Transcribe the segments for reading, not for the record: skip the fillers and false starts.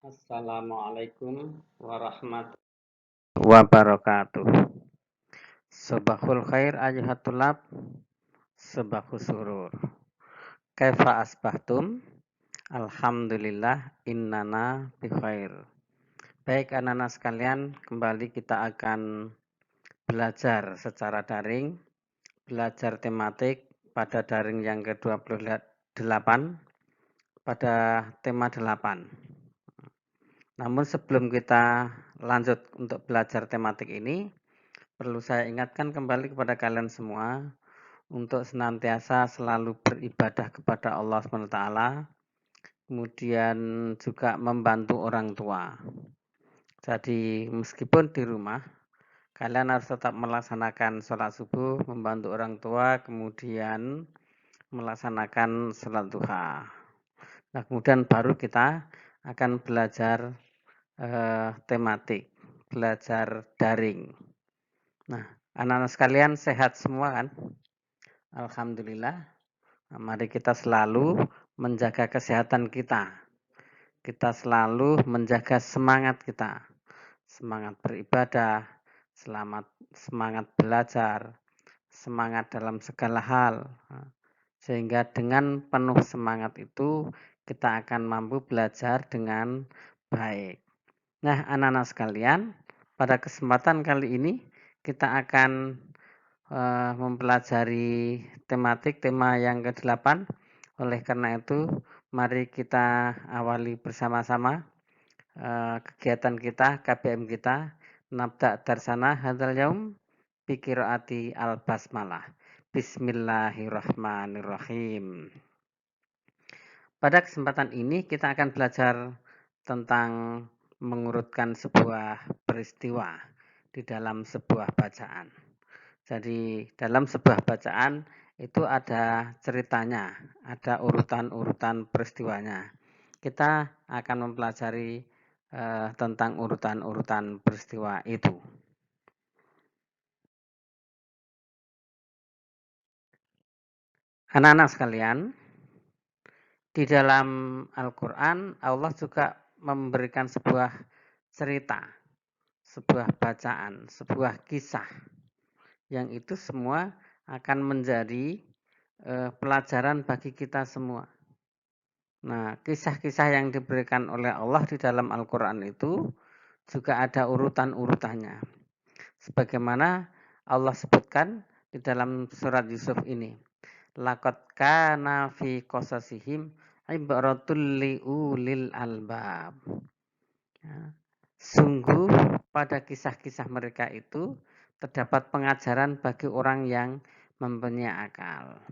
Assalamualaikum warahmatullahi wabarakatuh. Sobahul khair ayuhat tulab, sobahus surur. Kaifa asbahtum? Alhamdulillah innana bikhair. Baik anak-anak sekalian, kembali kita akan belajar secara daring, belajar tematik pada daring yang ke-28 pada tema 8. Namun sebelum kita lanjut untuk belajar tematik ini, perlu saya ingatkan kembali kepada kalian semua untuk senantiasa selalu beribadah kepada Allah SWT, kemudian juga membantu orang tua. Jadi meskipun di rumah, kalian harus tetap melaksanakan sholat subuh, membantu orang tua, kemudian melaksanakan sholat duha. Nah, kemudian baru kita akan belajar tematik, belajar daring. Nah, anak-anak sekalian sehat semua kan? Alhamdulillah. Nah, mari kita selalu menjaga kesehatan kita. Kita selalu menjaga semangat kita. Semangat beribadah, semangat belajar, semangat dalam segala hal. Sehingga dengan penuh semangat itu kita akan mampu belajar dengan baik. Nah, anak-anak sekalian, pada kesempatan kali ini kita akan mempelajari tema yang ke-8. Oleh karena itu, mari kita awali bersama-sama kegiatan kita, KBM kita. Nabda darsana hadzal yaum bi qiraati al-basmalah. Bismillahirrahmanirrahim. Pada kesempatan ini kita akan belajar tentang mengurutkan sebuah peristiwa di dalam sebuah bacaan. Jadi dalam sebuah bacaan itu ada ceritanya, ada urutan-urutan peristiwanya. Kita akan mempelajari tentang urutan-urutan peristiwa itu. Anak-anak sekalian, di dalam Al-Quran Allah juga memberikan sebuah cerita, sebuah bacaan, sebuah kisah yang itu semua akan menjadi pelajaran bagi kita semua. Nah, kisah-kisah yang diberikan oleh Allah di dalam Al-Quran itu juga ada urutan-urutannya. Sebagaimana Allah sebutkan di dalam surat Yusuf ini. Laqad kana fi qasasihim ibratul liulil albab. Ya. Sungguh pada kisah-kisah mereka itu terdapat pengajaran bagi orang yang mempunyai akal.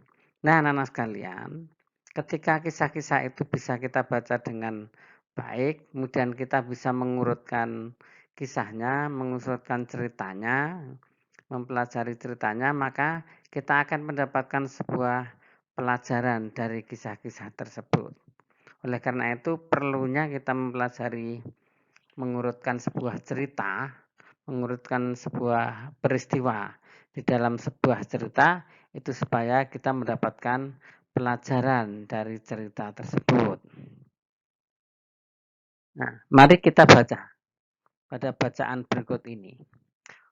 Nah, anak-anak sekalian, ketika kisah-kisah itu bisa kita baca dengan baik, kemudian kita bisa mengurutkan kisahnya, mengurutkan ceritanya, mempelajari ceritanya, maka kita akan mendapatkan sebuah pelajaran dari kisah-kisah tersebut. Oleh karena itu, perlunya kita mempelajari, mengurutkan sebuah cerita, mengurutkan sebuah peristiwa di dalam sebuah cerita, itu supaya kita mendapatkan pelajaran dari cerita tersebut. Nah, mari kita baca pada bacaan berikut ini.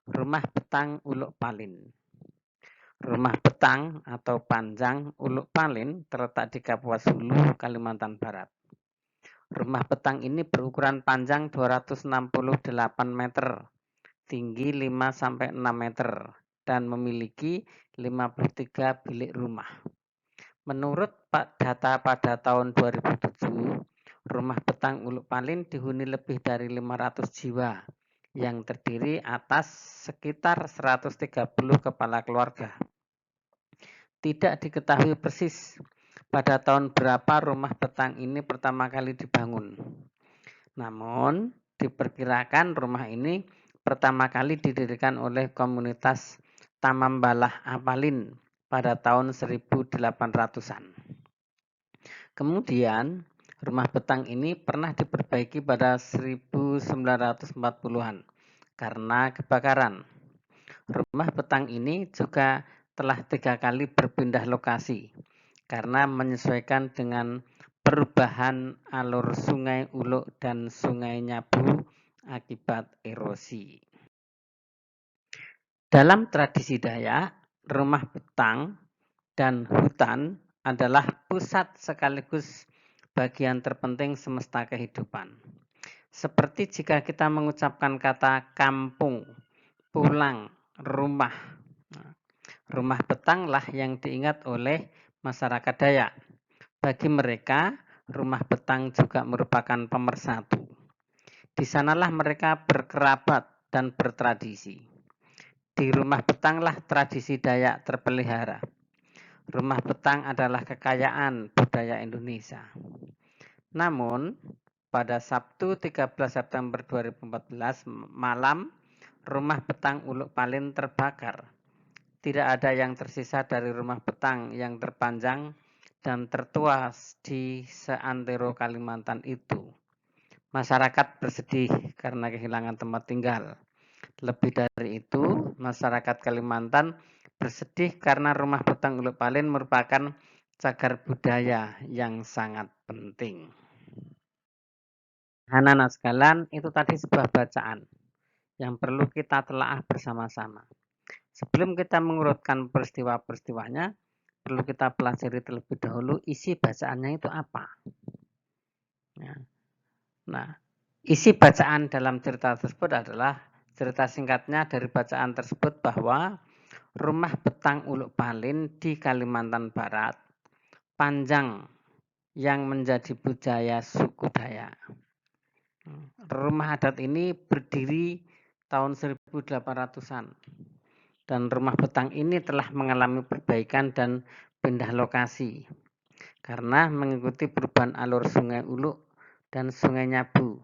Rumah Betang Uluk Palin. Rumah Betang atau Panjang Uluk Palin terletak di Kapuas Hulu, Kalimantan Barat. Rumah Betang ini berukuran panjang 268 meter, tinggi 5-6 meter, dan memiliki 53 bilik rumah. Menurut data pada tahun 2007, Rumah Betang Uluk Palin dihuni lebih dari 500 jiwa yang terdiri atas sekitar 130 kepala keluarga. Tidak diketahui persis pada tahun berapa rumah betang ini pertama kali dibangun. Namun, diperkirakan rumah ini pertama kali didirikan oleh komunitas Tamambalah Apalin pada tahun 1800-an. Kemudian, rumah betang ini pernah diperbaiki pada 1940-an karena kebakaran. Rumah betang ini juga telah 3 kali berpindah lokasi karena menyesuaikan dengan perubahan alur Sungai Uluk dan Sungai Nyabu akibat erosi. Dalam tradisi Dayak, rumah betang dan hutan adalah pusat sekaligus bagian terpenting semesta kehidupan. Seperti jika kita mengucapkan kata kampung, pulang, rumah. Rumah betanglah yang diingat oleh masyarakat Dayak. Bagi mereka, rumah betang juga merupakan pemersatu. Di sanalah mereka berkerabat dan bertradisi. Di rumah betanglah tradisi Dayak terpelihara. Rumah betang adalah kekayaan budaya Indonesia. Namun, pada Sabtu 13 September 2014 malam, rumah betang Uluk Palin terbakar. Tidak ada yang tersisa dari rumah betang yang terpanjang dan tertua di seantero Kalimantan itu. Masyarakat bersedih karena kehilangan tempat tinggal. Lebih dari itu, masyarakat Kalimantan bersedih karena rumah betang Uluk Palin merupakan cagar budaya yang sangat penting. Anak-anak sekalian, itu tadi sebuah bacaan yang perlu kita telaah bersama-sama. Sebelum kita mengurutkan peristiwa-peristiwanya, perlu kita pelajari terlebih dahulu isi bacaannya itu apa. Ya. Nah, isi bacaan dalam cerita tersebut adalah cerita singkatnya dari bacaan tersebut bahwa rumah betang Uluk Palin di Kalimantan Barat panjang yang menjadi budaya suku Dayak. Rumah adat ini berdiri tahun 1800-an dan rumah betang ini telah mengalami perbaikan dan pindah lokasi karena mengikuti perubahan alur Sungai Uluk dan Sungai Nyabu.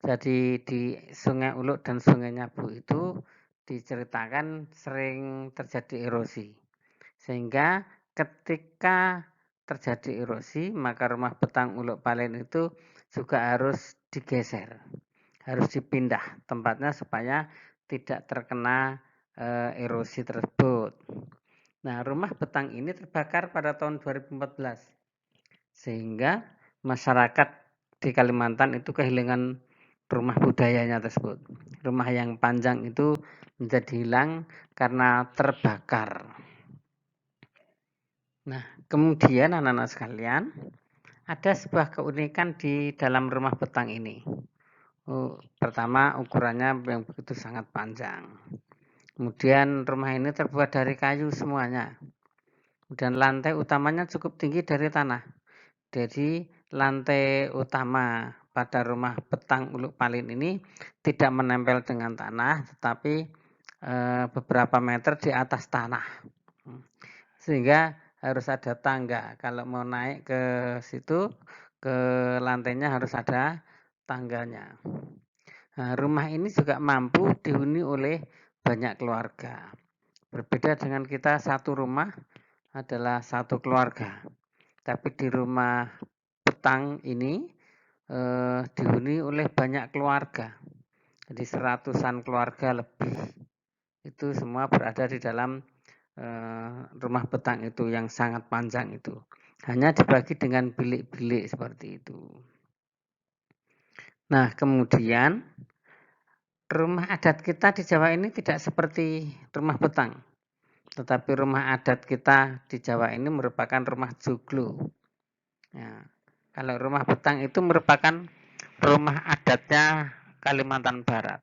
Jadi di Sungai Uluk dan Sungai Nyabu itu diceritakan sering terjadi erosi. Sehingga ketika terjadi erosi, maka rumah betang Uluk Palin itu juga harus digeser. Harus dipindah tempatnya supaya tidak terkena erosi tersebut. Nah, rumah betang ini terbakar pada tahun 2014. Sehingga masyarakat di Kalimantan itu kehilangan rumah budayanya tersebut. Rumah yang panjang itu menjadi hilang karena terbakar. Nah, kemudian anak-anak sekalian, ada sebuah keunikan di dalam rumah betang ini. Pertama, ukurannya yang begitu sangat panjang. Kemudian rumah ini terbuat dari kayu semuanya. Dan lantai utamanya cukup tinggi dari tanah. Jadi lantai utama pada rumah betang Uluk Palin ini tidak menempel dengan tanah, tetapi beberapa meter di atas tanah. Sehingga harus ada tangga. Kalau mau naik ke situ, ke lantainya harus ada tangganya. Nah, rumah ini juga mampu dihuni oleh banyak keluarga. Berbeda dengan kita, satu rumah adalah satu keluarga. Tapi di rumah betang ini dihuni oleh banyak keluarga. Jadi seratusan keluarga lebih. Itu semua berada di dalam rumah betang itu yang sangat panjang itu. Hanya dibagi dengan bilik-bilik seperti itu. Nah, kemudian rumah adat kita di Jawa ini tidak seperti rumah betang. Tetapi rumah adat kita di Jawa ini merupakan rumah joglo. Ya, kalau rumah betang itu merupakan rumah adatnya Kalimantan Barat.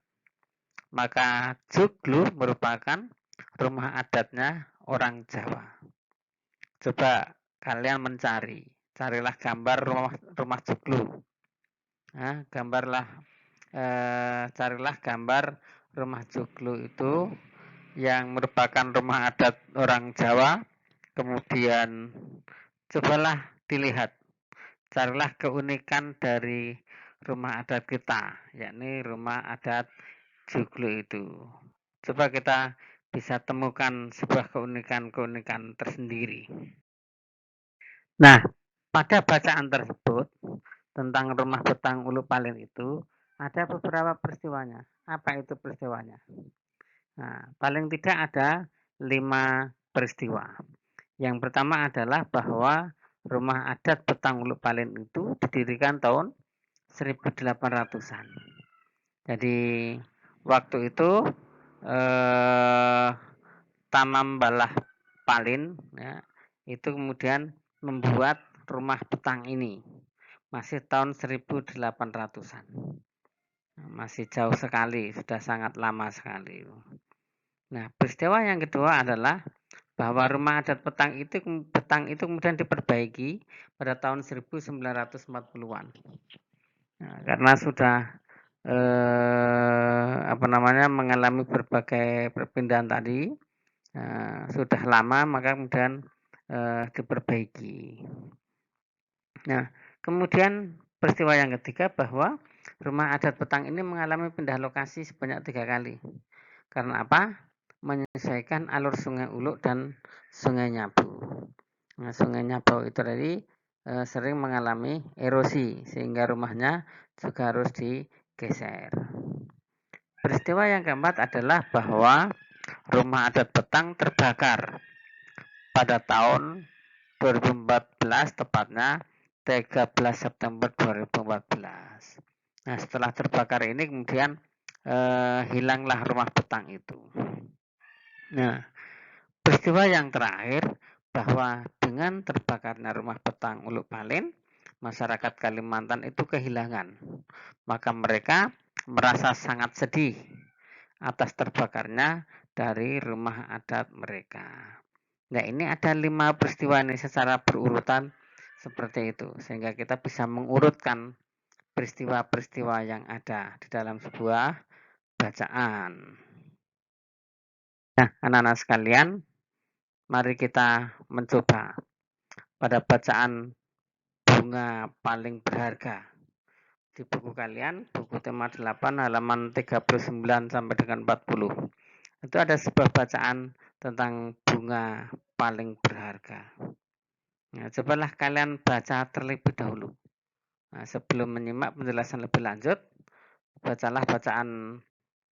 Maka joglo merupakan rumah adatnya orang Jawa. Coba kalian mencari, carilah gambar rumah joglo. Nah, carilah gambar rumah joglo itu yang merupakan rumah adat orang Jawa. Kemudian cobalah dilihat, carilah keunikan dari rumah adat kita, yakni rumah adat joglo itu. Coba kita bisa temukan sebuah keunikan-keunikan tersendiri. Nah, pada bacaan tersebut tentang rumah betang Uluk Palin itu ada beberapa peristiwanya. Apa itu peristiwanya? Nah, paling tidak ada 5 peristiwa. Yang pertama adalah bahwa rumah adat Petang Ulu Palen itu didirikan tahun 1800-an. Jadi waktu itu Tanam Balah Palin ya, itu kemudian membuat rumah petang ini masih tahun 1800-an. Masih jauh sekali, sudah sangat lama sekali. Nah, peristiwa yang kedua adalah bahwa rumah adat petang itu kemudian diperbaiki pada tahun 1940-an. Nah, karena sudah mengalami berbagai perpindahan tadi, sudah lama, maka kemudian diperbaiki. Nah, kemudian peristiwa yang ketiga bahwa rumah adat petang ini mengalami pindah lokasi sebanyak 3 kali. Karena apa? Menyesuaikan alur Sungai Uluk dan Sungai Nyabu. Nah, Sungai Nyabu itu tadi sering mengalami erosi sehingga rumahnya juga harus digeser. Peristiwa yang keempat adalah bahwa rumah adat petang terbakar pada tahun 2014, tepatnya 13 September 2014. Nah, setelah terbakar ini kemudian hilanglah rumah petang itu. Nah, peristiwa yang terakhir bahwa dengan terbakarnya rumah petang Ulu Palen, masyarakat Kalimantan itu kehilangan. Maka mereka merasa sangat sedih atas terbakarnya dari rumah adat mereka. Nah, ini ada 5 peristiwa ini secara berurutan seperti itu, sehingga kita bisa mengurutkan peristiwa-peristiwa yang ada di dalam sebuah bacaan. Nah, anak-anak sekalian, mari kita mencoba pada bacaan Bunga Paling Berharga di buku kalian, buku tema 8 halaman 39 sampai dengan 40. Itu ada sebuah bacaan tentang bunga paling berharga. Nah, cobalah kalian baca terlebih dahulu. Nah, sebelum menyimak penjelasan lebih lanjut, bacalah bacaan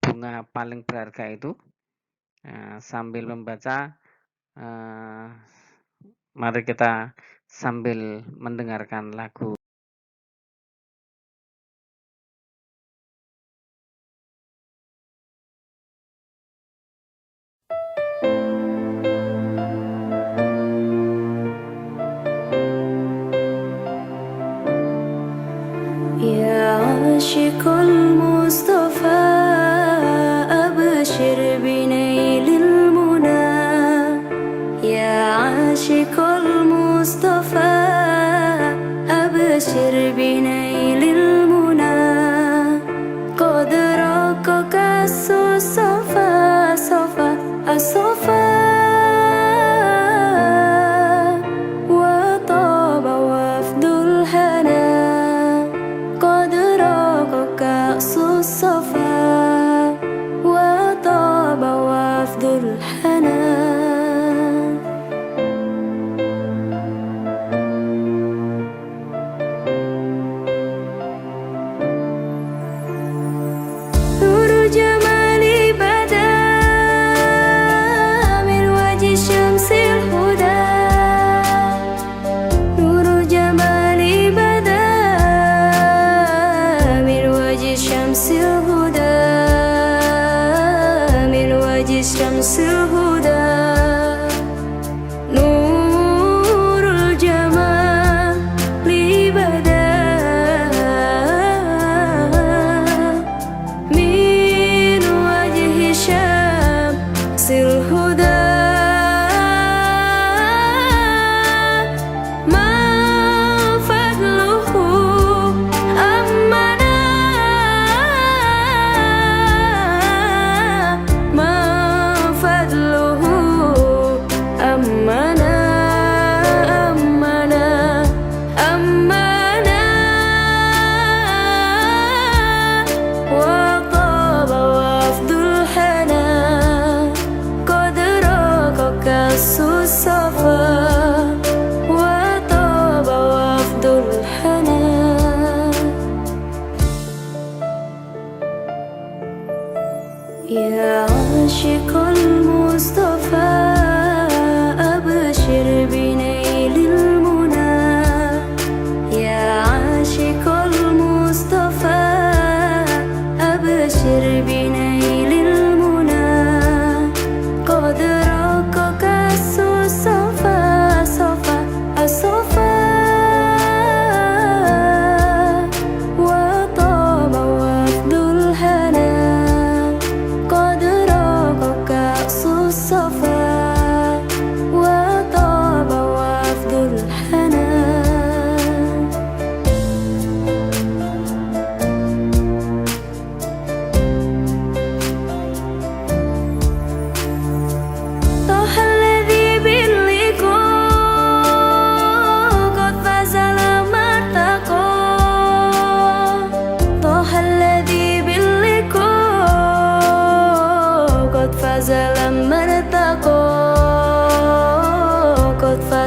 bunga paling berharga itu. Nah, sambil membaca, mari kita sambil mendengarkan lagu. يا عاشق المصطفى أبشر بنيل المنى يا عاشق المصطفى أبشر بنيل المنى قد رقك الصفا صفا الصفا وطاب وفد الهنا قد راق كأس الصفا وطاب وفد الهنا نور جمالي بدا من وجه شمس الهدى نور جمالي بدا من وجه شمس الهدى من وجه شمس الهدى نور الجمال بدا من وجه شمس الهدى ما فضله أمنا ما فضله أمنا أمنا أمنا وطاب وفد الحنا قد راق كأس الصفا وطاب وفد الحنا يا عاشق المصطفى أبشر بنيل المنى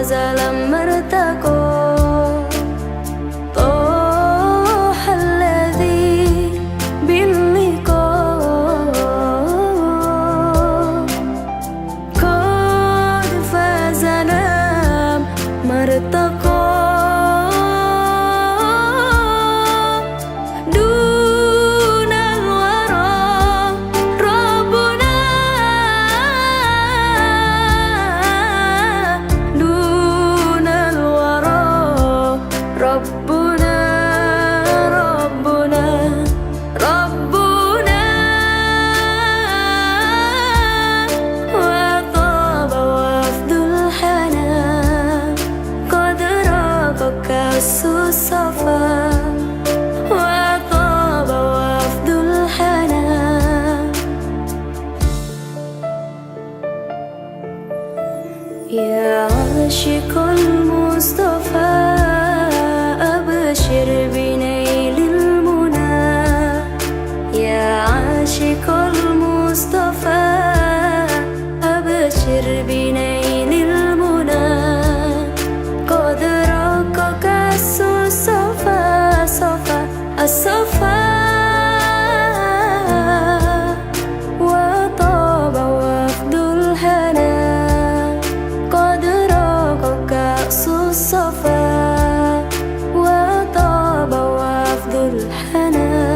zalam mertaqo طه الذي باللقاء قد فاز نام مرتقى دون الورى ربنا دون الورى ربنا ربنا ربنا وطاب وفد الحنان قد راق كأس الصفا وطاب وفد الحنان يا عاشق المصطفى أبشر بنيل المنى يا عاشق المصطفى أبشر بنيل المنى قد راق كأس الصفا صفا الصفا وطاب وفد الحنان قد راق كأس الصفا وطاب وفد الحنان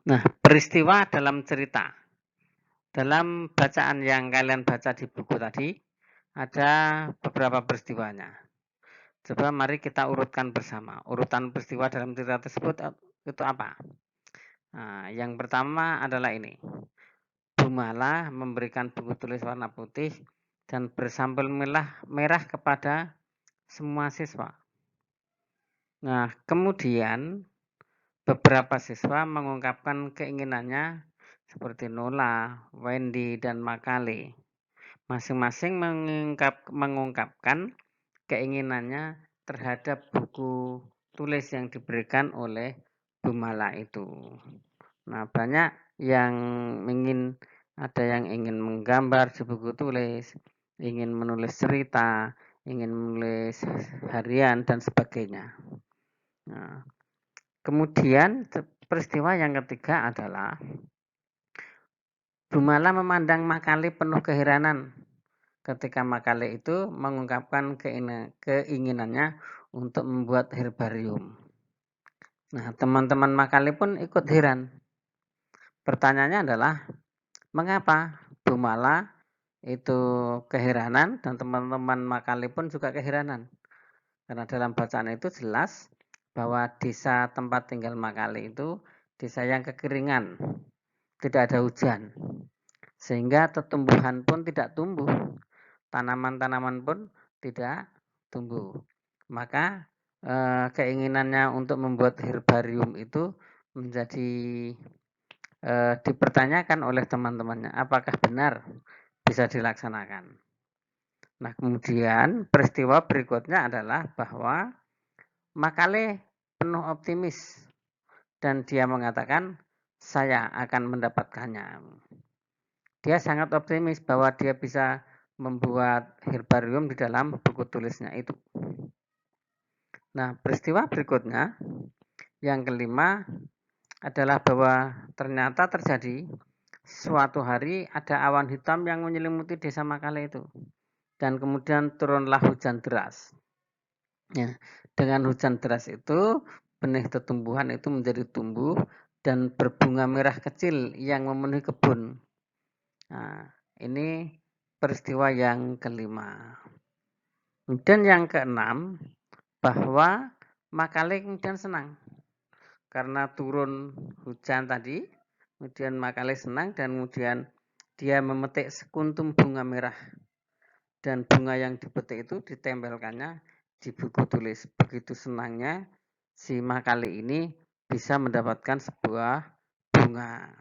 Nah, peristiwa dalam cerita. Dalam bacaan yang kalian baca di buku tadi, ada beberapa peristiwanya. Coba mari kita urutkan bersama. Urutan peristiwa dalam cerita tersebut itu apa? Nah, yang pertama adalah ini. Bumala memberikan buku tulis warna putih dan bersampul merah kepada semua siswa. Nah, kemudian beberapa siswa mengungkapkan keinginannya seperti Nola, Wendy, dan Makale. Masing-masing mengungkapkan keinginannya terhadap buku tulis yang diberikan oleh Bumala itu. Nah, banyak yang ada yang ingin menggambar di buku tulis, ingin menulis cerita, ingin menulis harian, dan sebagainya. Nah, kemudian peristiwa yang ketiga adalah Bumala memandang Makale penuh keheranan ketika Makale itu mengungkapkan keinginannya untuk membuat herbarium. Nah, teman-teman Makale pun ikut heran. Pertanyaannya adalah, mengapa Bumala itu keheranan dan teman-teman Makale pun juga keheranan? Karena dalam bacaan itu jelas bahwa desa tempat tinggal Makale itu desa yang kekeringan, tidak ada hujan, sehingga tumbuhan pun tidak tumbuh, tanaman-tanaman pun tidak tumbuh. Maka keinginannya untuk membuat herbarium itu menjadi dipertanyakan oleh teman-temannya, apakah benar bisa dilaksanakan. Nah, kemudian peristiwa berikutnya adalah bahwa Makale penuh optimis dan dia mengatakan, saya akan mendapatkannya. Dia sangat optimis bahwa dia bisa membuat herbarium di dalam buku tulisnya itu. Nah, peristiwa berikutnya yang kelima adalah bahwa ternyata terjadi suatu hari ada awan hitam yang menyelimuti desa Makale itu. Dan kemudian turunlah hujan deras. Ya, dengan hujan deras itu benih tumbuhan itu menjadi tumbuh dan berbunga merah kecil yang memenuhi kebun. Nah, ini peristiwa yang kelima. Dan yang keenam, bahwa Makale kemudian senang karena turun hujan tadi, kemudian Makale senang dan kemudian dia memetik sekuntum bunga merah dan bunga yang dipetik itu ditempelkannya di buku tulis. Begitu senangnya si Makale ini bisa mendapatkan sebuah bunga.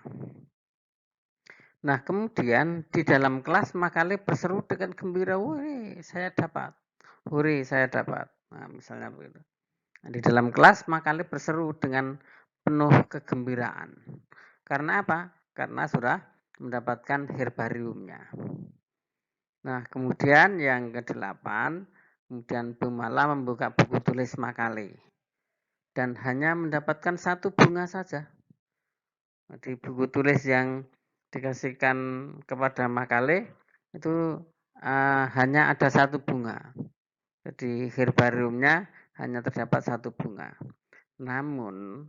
Nah, kemudian di dalam kelas Makale berseru dengan gembira, "Woi, saya dapat. Hore, saya dapat." Nah, misalnya begitu. Nah, di dalam kelas Makale berseru dengan penuh kegembiraan. Karena apa? Karena sudah mendapatkan herbariumnya. Nah, kemudian yang ke-8, kemudian Bumala membuka buku tulis Makale dan hanya mendapatkan satu bunga saja. Di buku tulis yang dikasihkan kepada Makale itu hanya ada satu bunga. Jadi herbariumnya hanya terdapat satu bunga. Namun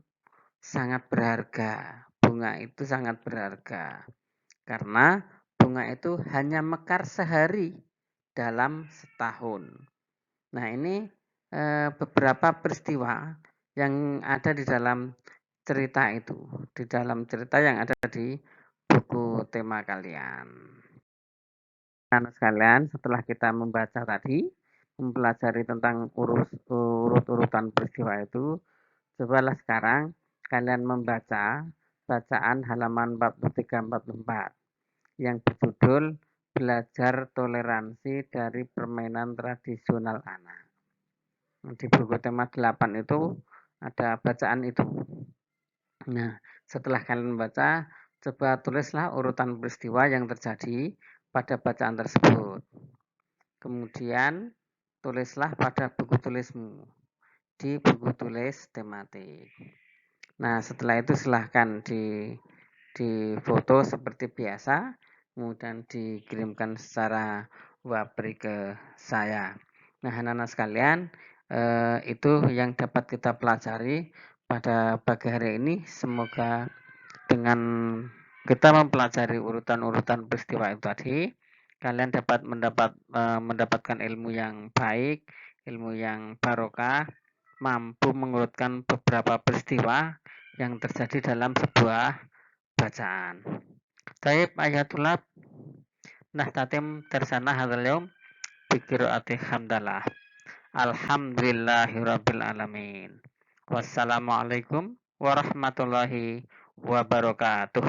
sangat berharga. Bunga itu sangat berharga karena bunga itu hanya mekar sehari dalam setahun. Nah, ini beberapa peristiwa yang ada di dalam cerita itu, di dalam cerita yang ada di buku tema kalian. Nah, sekalian, setelah kita membaca tadi, mempelajari tentang urut-urutan peristiwa itu, cobalah sekarang kalian membaca bacaan halaman 43-44 yang berjudul Belajar Toleransi dari Permainan Tradisional Anak. Di buku tema 8 itu ada bacaan itu. Nah, setelah kalian membaca, coba tulislah urutan peristiwa yang terjadi pada bacaan tersebut. Kemudian tulislah pada buku tulismu di buku tulis tematik. Nah, setelah itu silahkan di foto seperti biasa, kemudian dikirimkan secara wapri ke saya. Nah, anak-anak sekalian, itu yang dapat kita pelajari pada pagi hari ini. Semoga dengan kita mempelajari urutan-urutan peristiwa itu tadi, kalian dapat mendapatkan ilmu yang baik, ilmu yang barokah, mampu mengurutkan beberapa peristiwa yang terjadi dalam sebuah bacaan. Taib ayatullah nahtatim tersana hadzal yaum bi qiraati hamdalah. Alhamdulillahirabbil alamin. Wassalamualaikum warahmatullahi wabarakatuh.